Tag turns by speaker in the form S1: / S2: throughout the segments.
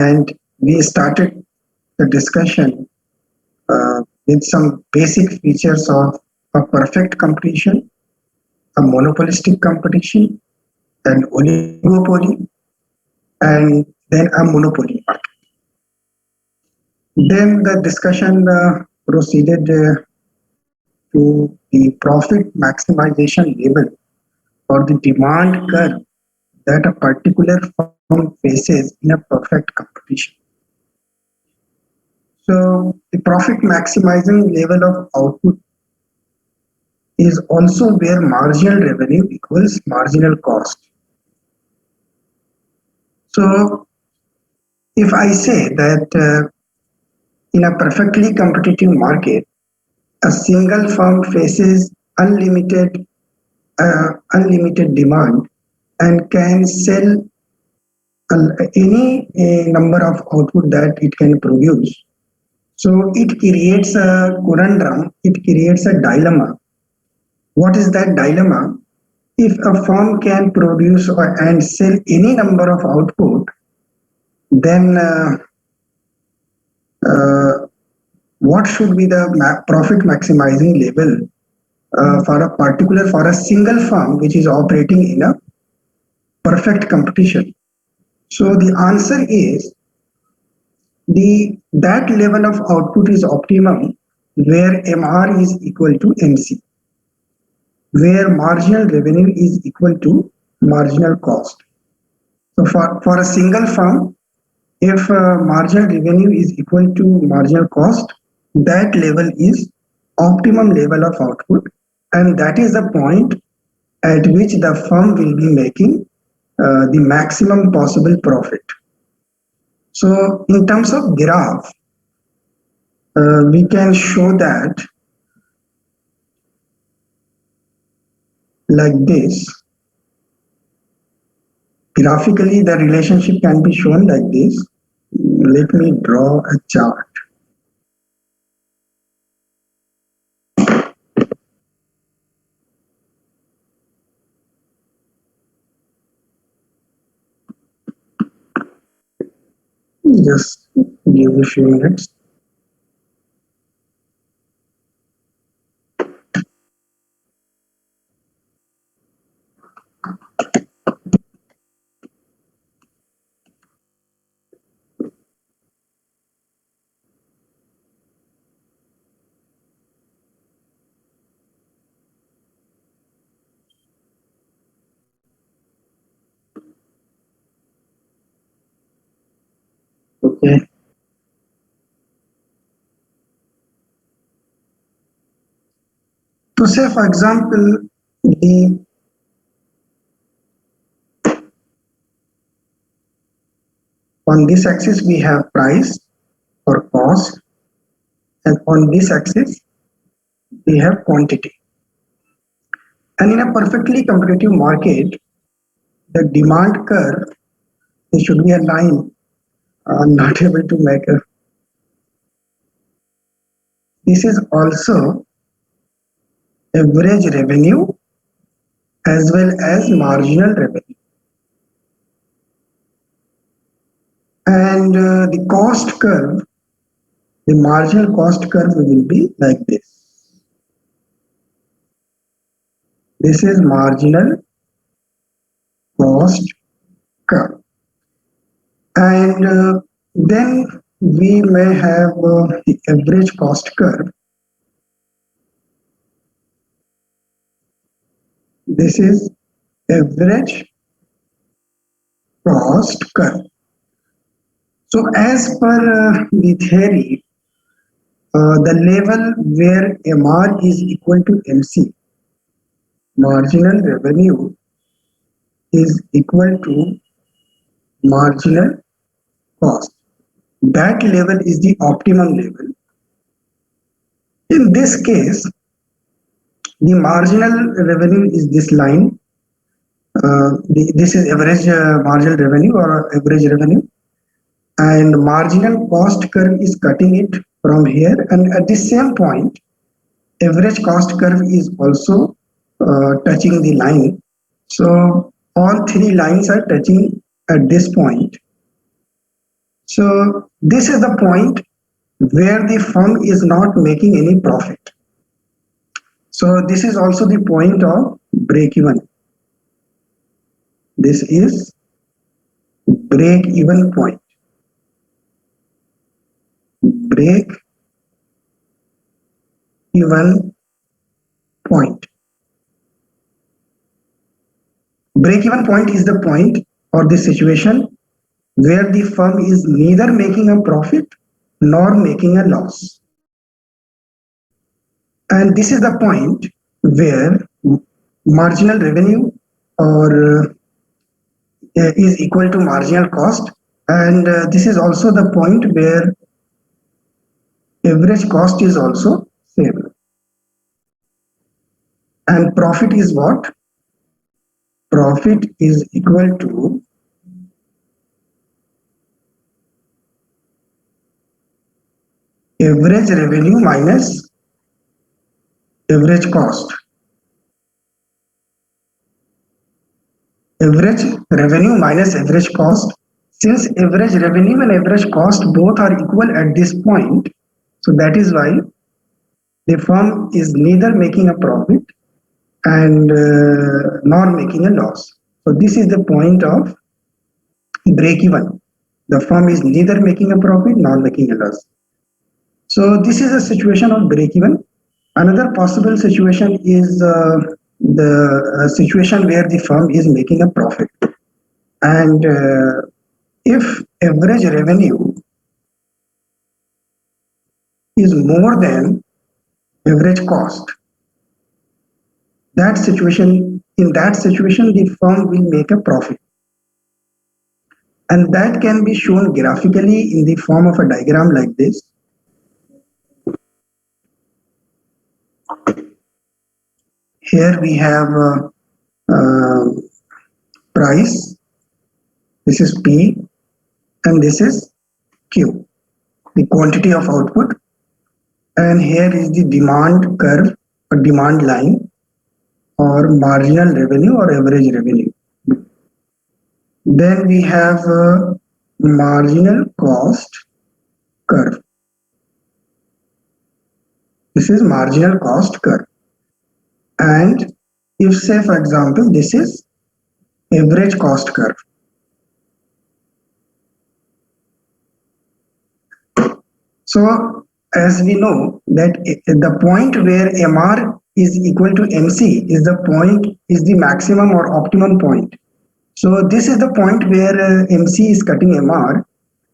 S1: And we started the discussion with some basic features of a perfect competition, a monopolistic competition, an oligopoly, and then a monopoly market. Then the discussion proceeded to the profit maximization level or the demand curve that a particular firm faces in a perfect competition. So the profit maximizing level of output is also where marginal revenue equals marginal cost. So if I say that in a perfectly competitive market, a single firm faces unlimited demand and can sell any number of output that it can produce. So it creates a conundrum, it creates a dilemma. What is that dilemma? If a firm can produce and sell any number of output, then uh, what should be the profit maximizing level for a single firm which is operating in a perfect competition? So the answer is the that level of output is optimum where MR is equal to MC, where marginal revenue is equal to marginal cost. So for a single firm, if marginal revenue is equal to marginal cost, that level is optimum level of output, and that is the point at which the firm will be making the maximum possible profit. So in terms of graph, we can show that like this. Graphically, the relationship can be shown like this. Let me draw a chart. Just give a few minutes. Okay. So say for example, the on this axis we have price or cost, and on this axis we have quantity. And in a perfectly competitive market, the demand curve, there should be a line. I'm not able to make a. This is also average revenue as well as marginal revenue. And the cost curve, the marginal cost curve will be like this. This is marginal cost curve. And then we may have the average cost curve. This is average cost curve. So as per the theory, the level where MR is equal to MC, marginal revenue is equal to marginal cost. That level is the optimum level. In this case, the marginal revenue is this line. This is average marginal revenue or average revenue, and marginal cost curve is cutting it from here, and at the same point average cost curve is also touching the line. So all three lines are touching at this point. So this is the point where the firm is not making any profit. So this is also the point of break even. This is break even point. Break even point. Break even point is the point or the situation where the firm is neither making a profit nor making a loss. And this is the point where marginal revenue or is equal to marginal cost, and this is also the point where average cost is also same. And profit is what? Profit is equal to average revenue minus average cost. Average revenue minus average cost. Since average revenue and average cost both are equal at this point, so that is why the firm is neither making a profit and nor making a loss. So this is the point of break even. The firm is neither making a profit nor making a loss. So this is a situation of break even. Another possible situation is the situation where the firm is making a profit. And if average revenue is more than average cost, in that situation, the firm will make a profit. And that can be shown graphically in the form of a diagram like this. Here we have price, this is P, and this is Q, the quantity of output. And here is the demand curve or demand line or marginal revenue or average revenue. Then we have marginal cost curve. This is marginal cost curve. And if, say, for example, this is average cost curve. So as we know that the point where MR is equal to MC is the maximum or optimum point. So this is the point where MC is cutting MR.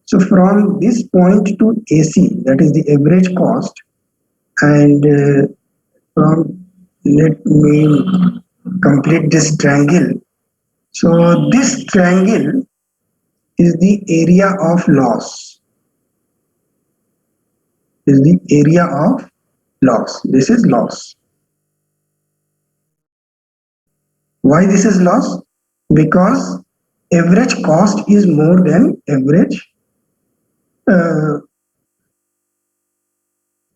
S1: So from this point to AC, that is the average cost, and let me complete this triangle. So this triangle is the area of loss. Is the area of loss. This is loss. Why this is loss? Because average cost is more than average.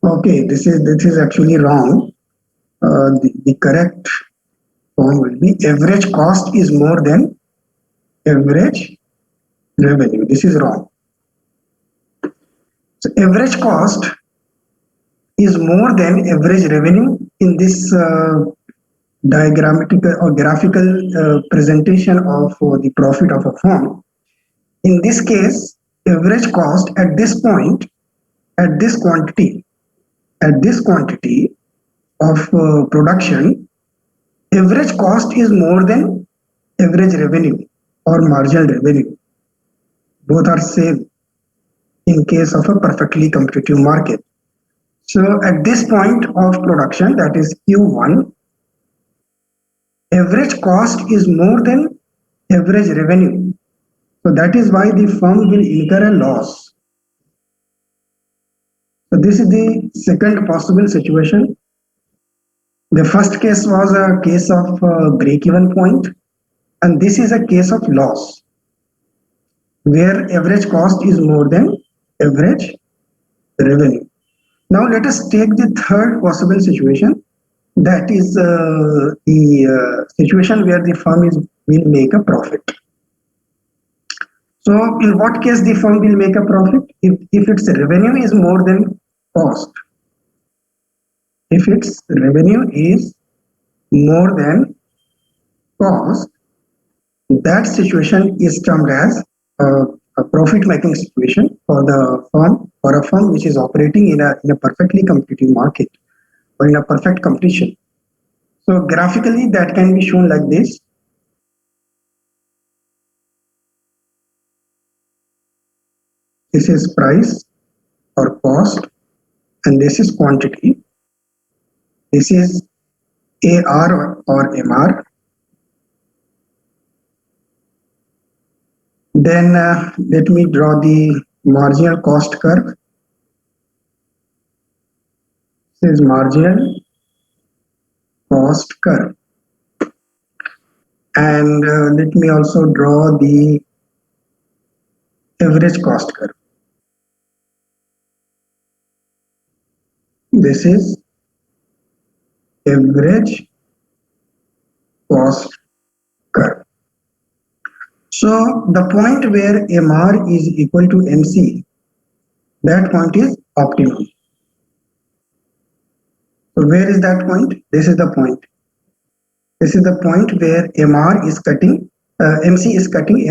S1: Okay, this is actually wrong. The correct form will be average cost is more than average revenue. This is wrong. So average cost is more than average revenue in this diagrammatical or graphical presentation of the profit of a firm. In this case, average cost at this point, at this quantity of production, average cost is more than average revenue or marginal revenue. Both are same in case of a perfectly competitive market. So at this point of production, that is Q1, average cost is more than average revenue. So that is why the firm will incur a loss. So this is the second possible situation. The first case was a case of break-even point, and this is a case of loss, where average cost is more than average revenue. Now let us take the third possible situation. That is the situation where the firm will make a profit. So So in what case the firm will make a profit? If its revenue is more than cost. If its revenue is more than cost, that situation is termed as a profit making situation for the firm, or a firm which is operating in a perfectly competitive market or in a perfect competition. So graphically that can be shown like this. This is price or cost, and this is quantity. This is AR or MR. Then let me draw the marginal cost curve. This is marginal cost curve. And let me also draw the average cost curve. This is average cost curve. So the point where MR is equal to MC, that point is optimum. So where is that point? This is the point. This is the point where MR is cutting, MC is cutting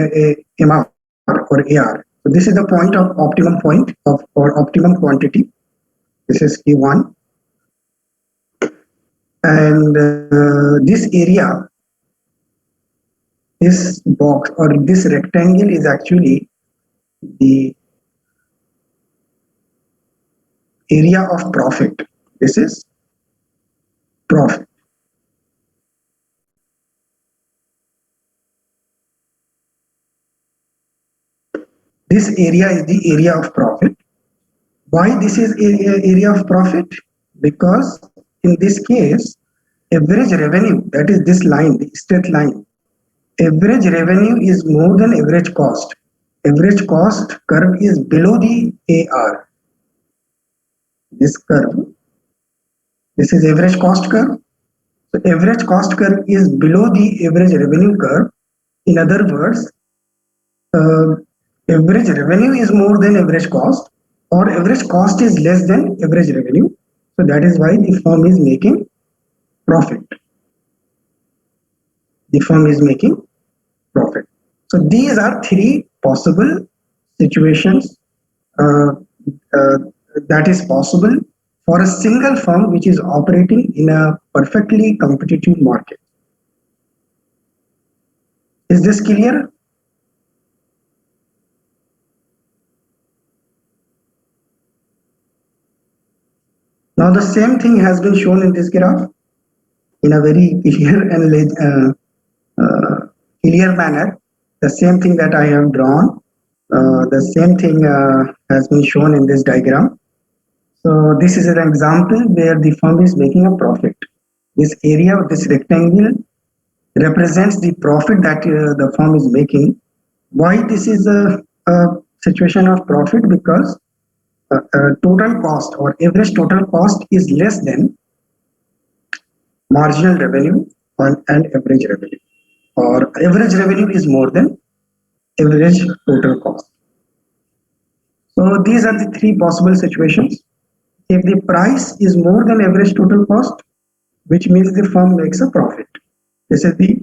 S1: MR or AR. So this is the point of optimum point of or optimum quantity. This is Q1. And this area, this box or this rectangle is actually the area of profit. This is profit. This area is the area of profit. Why this is area of profit? Because in this case, average revenue, that is this line, the straight line, average revenue is more than average cost. Average cost curve is below the AR. This curve, this is average cost curve. So average cost curve is below the average revenue curve. In other words, average revenue is more than average cost, or average cost is less than average revenue. So that is why the firm is making profit. The firm is making profit. So these are three possible situations that is possible for a single firm which is operating in a perfectly competitive market. Is this clear? Now the same thing has been shown in this graph in a very clear and clear manner. The same thing that I have drawn, the same thing has been shown in this diagram. So this is an example where the firm is making a profit. This area of this rectangle represents the profit that the firm is making. Why this is a situation of profit? Because total cost or average total cost is less than marginal revenue and average revenue, or average revenue is more than average total cost. So these are the three possible situations. If the price is more than average total cost, which means the firm makes a profit. This is the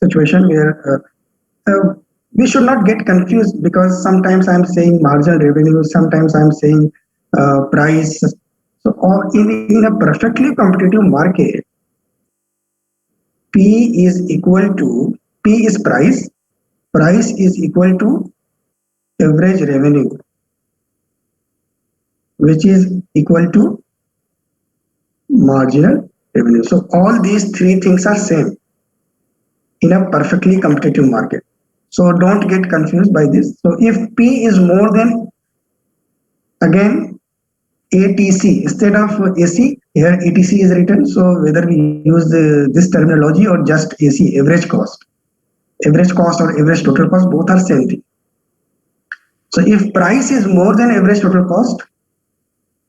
S1: situation where we should not get confused, because sometimes I'm saying marginal revenue, sometimes I'm saying price. So in a perfectly competitive market, P is equal to, P is price is equal to average revenue, which is equal to marginal revenue. So all these three things are same in a perfectly competitive market. So don't get confused by this. So if P is more than, again, ATC instead of AC, here ATC is written. So whether we use this terminology or just AC, average cost or average total cost, both are same thing. So if price is more than average total cost,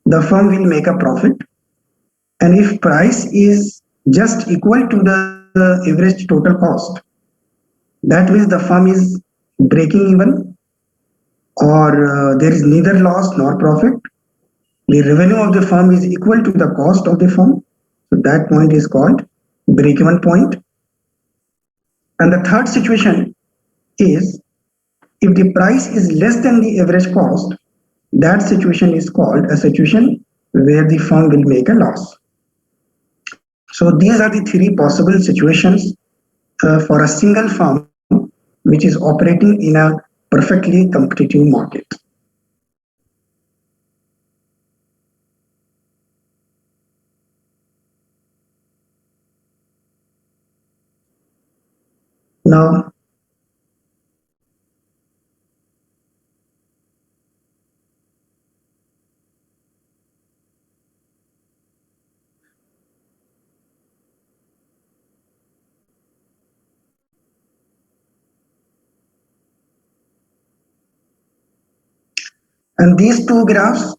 S1: the firm will make a profit. And if price is just equal to the average total cost, that means the firm is breaking even or there is neither loss nor profit. The revenue of the firm is equal to the cost of the firm. So that point is called break-even point. And the third situation is if the price is less than the average cost, that situation is called a situation where the firm will make a loss. So these are the three possible situations for a single firm which is operating in a perfectly competitive market. Now, and these two graphs,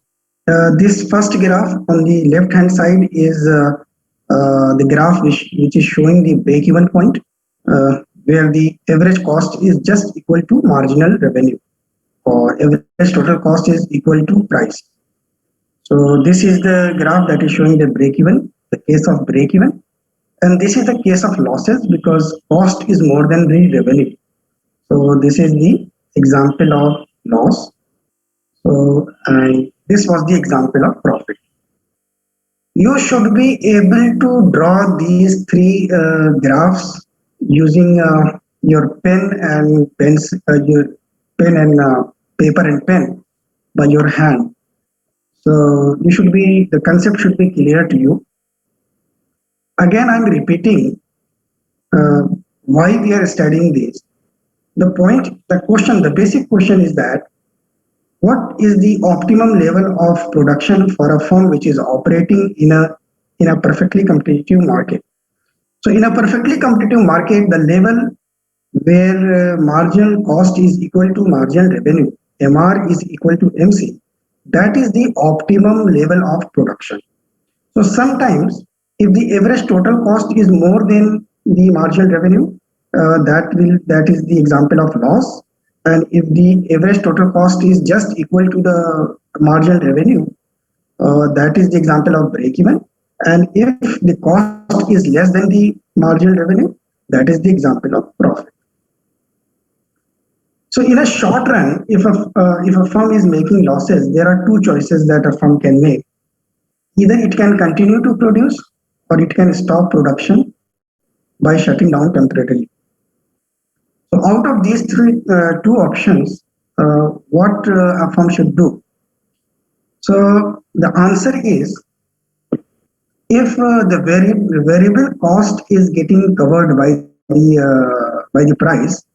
S1: this first graph on the left hand side is the graph which is showing the break-even point, where the average cost is just equal to marginal revenue, or average total cost is equal to price. So this is the graph that is showing the break-even, the case of break-even, and this is the case of losses because cost is more than the revenue. So this is the example of loss. So this was the example of profit. You should be able to draw these three graphs using your pen and your pen and paper and pen by your hand. So the concept should be clear to you. Again, I'm repeating uh, why we are studying this. The basic question is that what is the optimum level of production for a firm which is operating in a perfectly competitive market? So in a perfectly competitive market, the level where marginal cost is equal to marginal revenue, MR is equal to MC, that is the optimum level of production. So sometimes if the average total cost is more than the marginal revenue, that is the example of loss. And if the average total cost is just equal to the marginal revenue, that is the example of break even. And if the cost is less than the marginal revenue, that is the example of profit. So in a short run, if a firm is making losses, there are two choices that a firm can make. Either it can continue to produce or it can stop production by shutting down temporarily. So out of these two options, what a firm should do? So the answer is if the variable cost is getting covered by the price,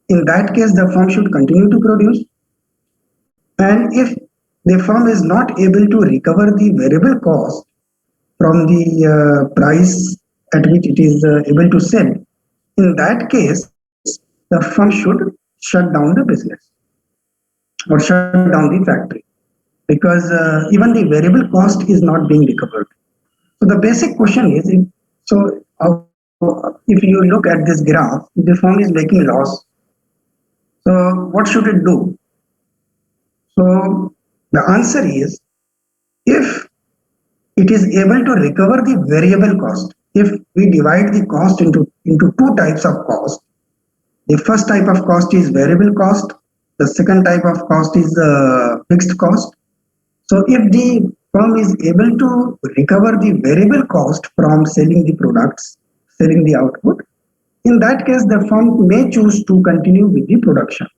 S1: in that case the firm should continue to produce. And if the firm is not able to recover the variable cost from the price at which it is able to sell, in that case, the firm should shut down the business or shut down the factory because even the variable cost is not being recovered. So the basic question is, if you look at this graph, the firm is making loss. So what should it do? So the answer is, if it is able to recover the variable cost, if we divide the cost into two types of cost, the first type of cost is variable cost, the second type of cost is fixed cost. So if the firm is able to recover the variable cost from selling the products, selling the output, in that case, the firm may choose to continue with the production.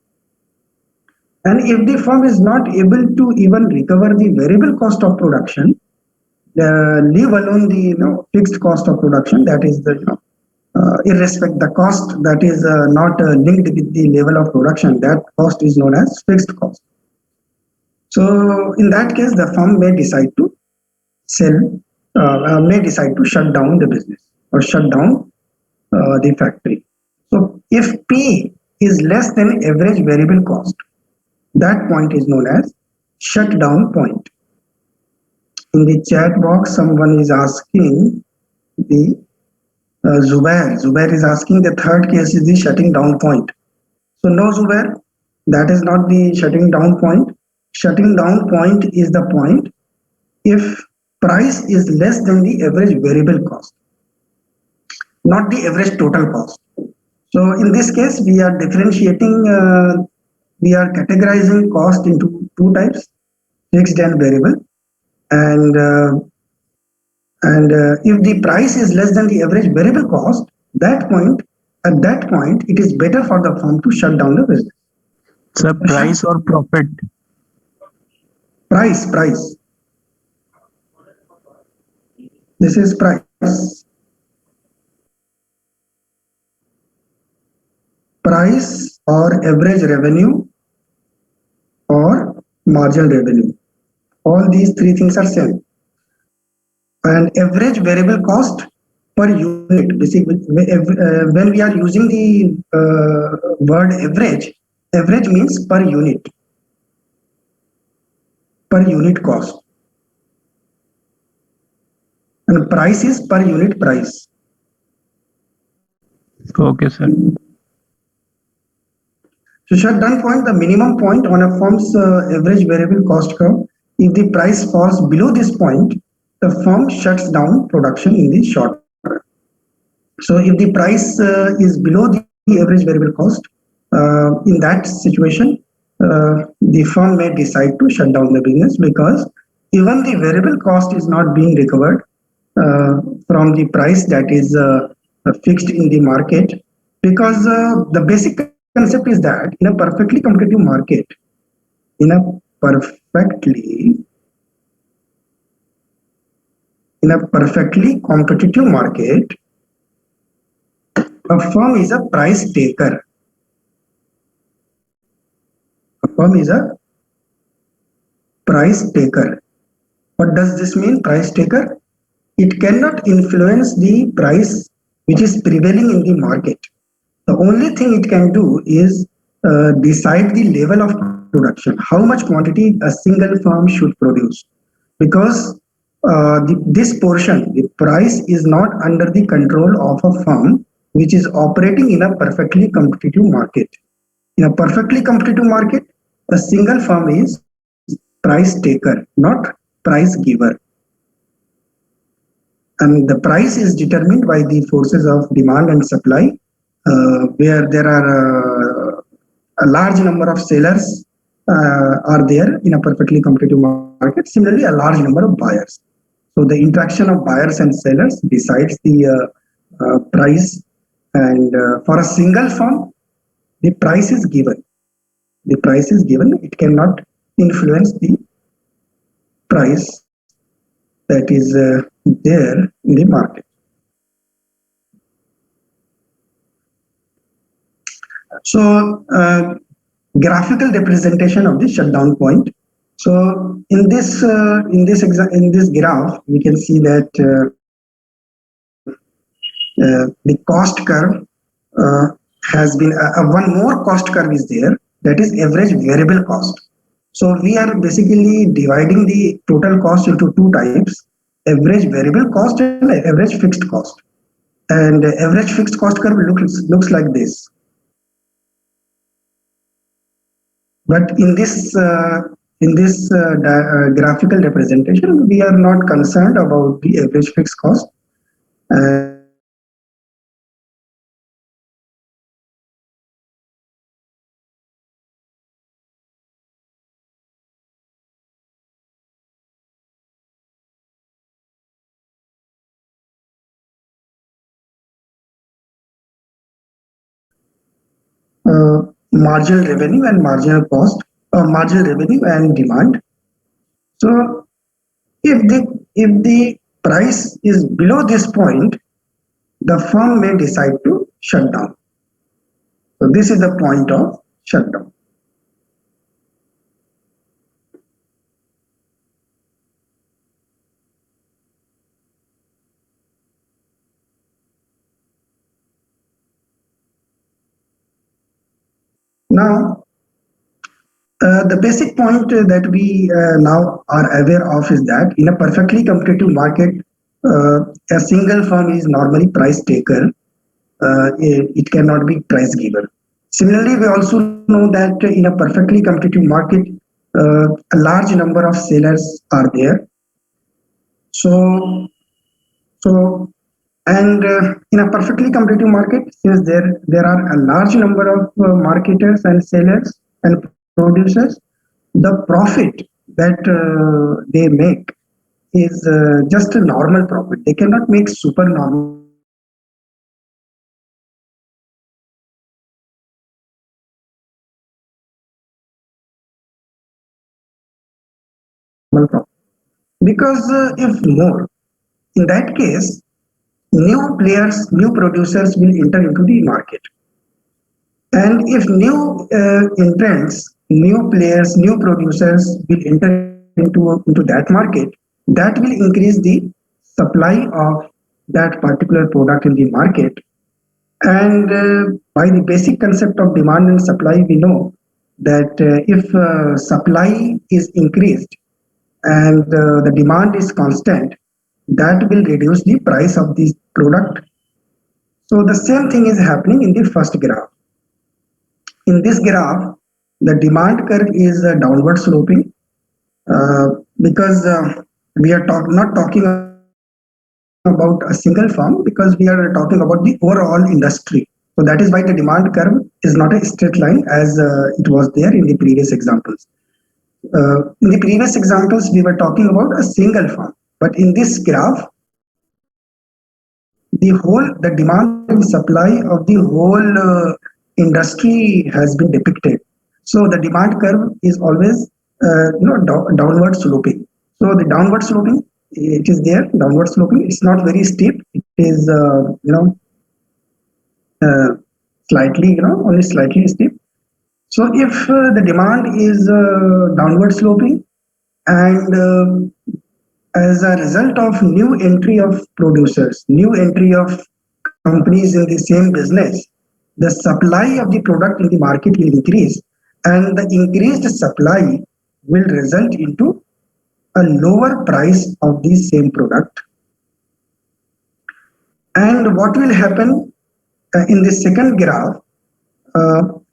S1: And if the firm is not able to even recover the variable cost of production, leave alone the fixed cost of production, that is the irrespective the cost that is not linked with the level of production, that cost is known as fixed cost. So in that case, the firm may decide to sell, may decide to shut down the business or shut down the factory. So if P is less than average variable cost, that point is known as shutdown point. In the chat box, someone is asking the Zubair is asking the third case is the shutting down point. So no, Zubair, That is not the shutting down point. Shutting down point is the point if price is less than the average variable cost, not the average total cost. So in this case, we are differentiating, we are categorizing cost into two types, fixed and variable. And if the price is less than the average variable cost, at that point, it is better for the firm to shut down the business.
S2: Sir, price or profit?
S1: Price. This is price. Price or average revenue or marginal revenue. All these three things are same. And average variable cost per unit. Basically, when we are using the word average means per unit cost. And price is per unit price.
S2: Okay, sir.
S1: So shutdown point, the minimum point on a firm's average variable cost curve. If the price falls below this point, the firm shuts down production in the short run. So if the price is below the average variable cost, in that situation, the firm may decide to shut down the business because even the variable cost is not being recovered from the price that is fixed in the market, because the basic concept is that in a perfectly competitive market, in a perfectly competitive market, a firm is a price taker. A firm is a price taker. What does this mean, price taker? It cannot influence the price which is prevailing in the market. The only thing it can do is decide the level of production, how much quantity a single firm should produce. Because this portion, the price, is not under the control of a firm which is operating in a perfectly competitive market. In a perfectly competitive market, a single firm is price taker, not price giver. And the price is determined by the forces of demand and supply, where there are a large number of sellers are there in a perfectly competitive market. Similarly, a large number of buyers. So the interaction of buyers and sellers decides the price. And for a single firm, the price is given. The price is given. It cannot influence the price that is there in the market. So graphical representation of the shutdown point. So in this graph, we can see that the cost curve has been one more cost curve is there, that is average variable cost. So we are basically dividing the total cost into two types: average variable cost and average fixed cost. And average fixed cost curve looks like this. But in this graphical representation, we are not concerned about the average fixed cost. Marginal revenue and marginal cost, marginal revenue and demand. So if the price is below this point, the firm may decide to shut down. So this is the point of shutdown. Now, the basic point that we now are aware of is that in a perfectly competitive market, a single firm is normally price taker. It cannot be price giver. Similarly, we also know that in a perfectly competitive market, a large number of sellers are there. So, so in a perfectly competitive market, since there are a large number of marketers and sellers and producers, the profit that they make is just a normal profit. They cannot make super normal profit. They can make normal profit because if more, in that case, new players, new producers will enter into the market. And if new entrants, new players, new producers will enter into that market, that will increase the supply of that particular product in the market. And by the basic concept of demand and supply, we know that if supply is increased and the demand is constant, that will reduce the price of the product. So the same thing is happening in the first graph. In this graph, the demand curve is downward sloping because we are not talking about a single firm because we are talking about the overall industry. So that is why the demand curve is not a straight line as it was there in the previous examples. In the previous examples, we were talking about a single firm, but in this graph, the demand and supply of the whole industry has been depicted. So the demand curve is always downward sloping. So the downward sloping, it is there, downward sloping. It's not very steep. It is uh, slightly, only slightly steep. So if the demand is downward sloping and as a result of new entry of producers, new entry of companies in the same business, the supply of the product in the market will increase, and the increased supply will result into a lower price of the same product. And what will happen in the second graph?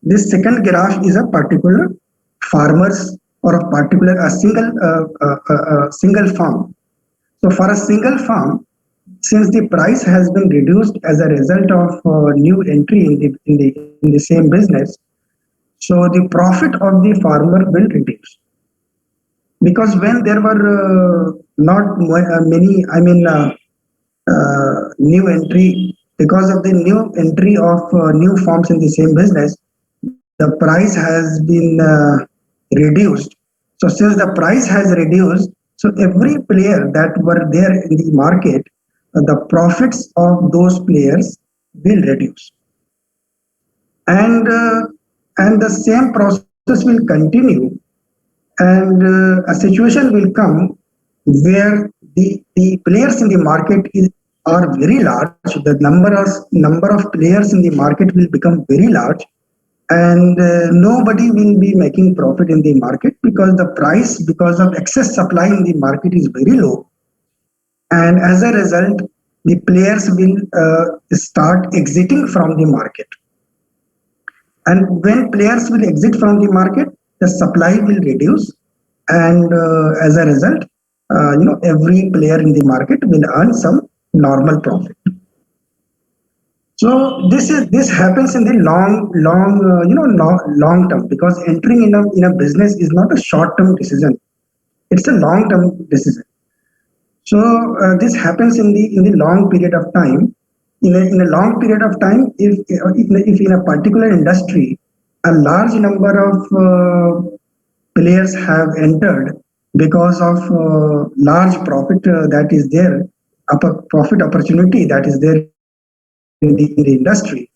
S1: This second graph is a particular farmers or a particular single farm. So for a single farm, since the price has been reduced as a result of new entry in the same business, so the profit of the farmer will reduce because when there were not many, new entry because of the new entry of new farms in the same business, the price has been reduced. So since the price has reduced, so every player that were there in the market, the profits of those players will reduce, and uh, and the same process will continue, and a situation will come where the players in the market are very large. The number of players in the market will become very large, and nobody will be making profit in the market because the price, because of excess supply in the market, is very low, and as a result the players will start exiting from the market. And when players will exit from the market, the supply will reduce, and as a result, every player in the market will earn some normal profit. So this happens in the long term, because entering in a business is not a short term decision; it's a long term decision. So this happens in the long period of time. In a long period of time, if in a particular industry, a large number of players have entered because of large profit that is there, profit opportunity that is there in the industry.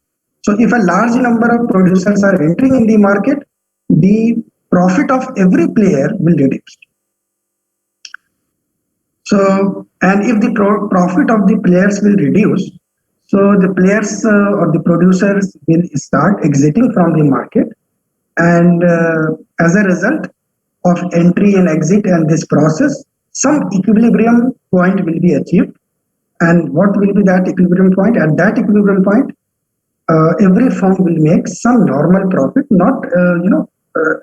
S1: So if a large number of producers are entering in the market, the profit of every player will reduce. So, and if the profit of the players will reduce, so the players or the producers will start exiting from the market, and as a result of entry and exit and this process, some equilibrium point will be achieved. And what will be that equilibrium point? At that equilibrium point, every firm will make some normal profit, not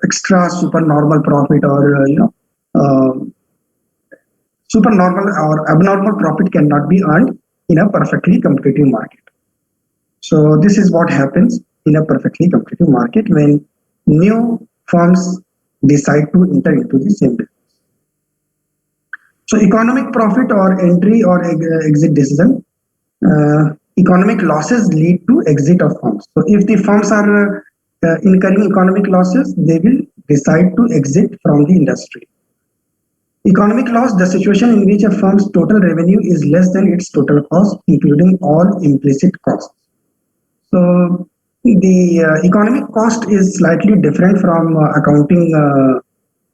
S1: extra super normal profit or super normal or abnormal profit cannot be earned in a perfectly competitive market. So this is what happens in a perfectly competitive market when new firms decide to enter into the same business. So economic profit or entry or exit decision. Economic losses lead to exit of firms. So if the firms are incurring economic losses, they will decide to exit from the industry. Economic loss, the situation in which a firm's total revenue is less than its total cost, including all implicit costs. So the economic cost is slightly different from accounting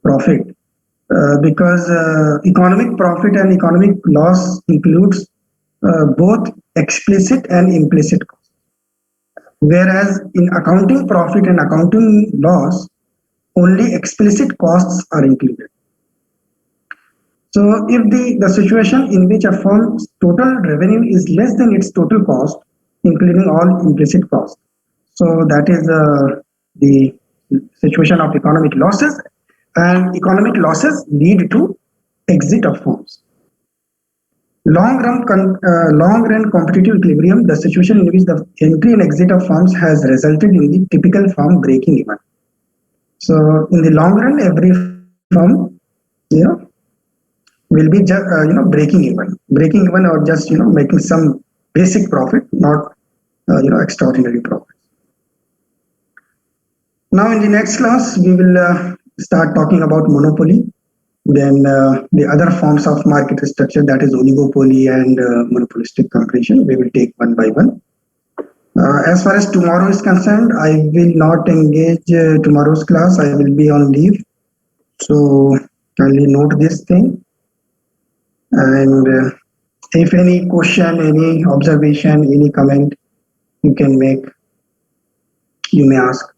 S1: profit because economic profit and economic loss includes both explicit and implicit costs. Whereas in accounting profit and accounting loss, only explicit costs are included. So if the situation in which a firm's total revenue is less than its total cost, including all implicit costs, so that is the situation of economic losses, and economic losses lead to exit of firms. Long run competitive equilibrium, the situation in which the entry and exit of firms has resulted in the typical firm breaking even. So in the long run, every firm, will be just breaking even or just making some basic profit, not extraordinary profit. Now in the next class, we will start talking about monopoly. Then the other forms of market structure, that is oligopoly and monopolistic competition, we will take one by one. As far as tomorrow is concerned, I will not engage tomorrow's class. I will be on leave. So kindly note this thing. And if any question, any observation, any comment you can make, you may ask.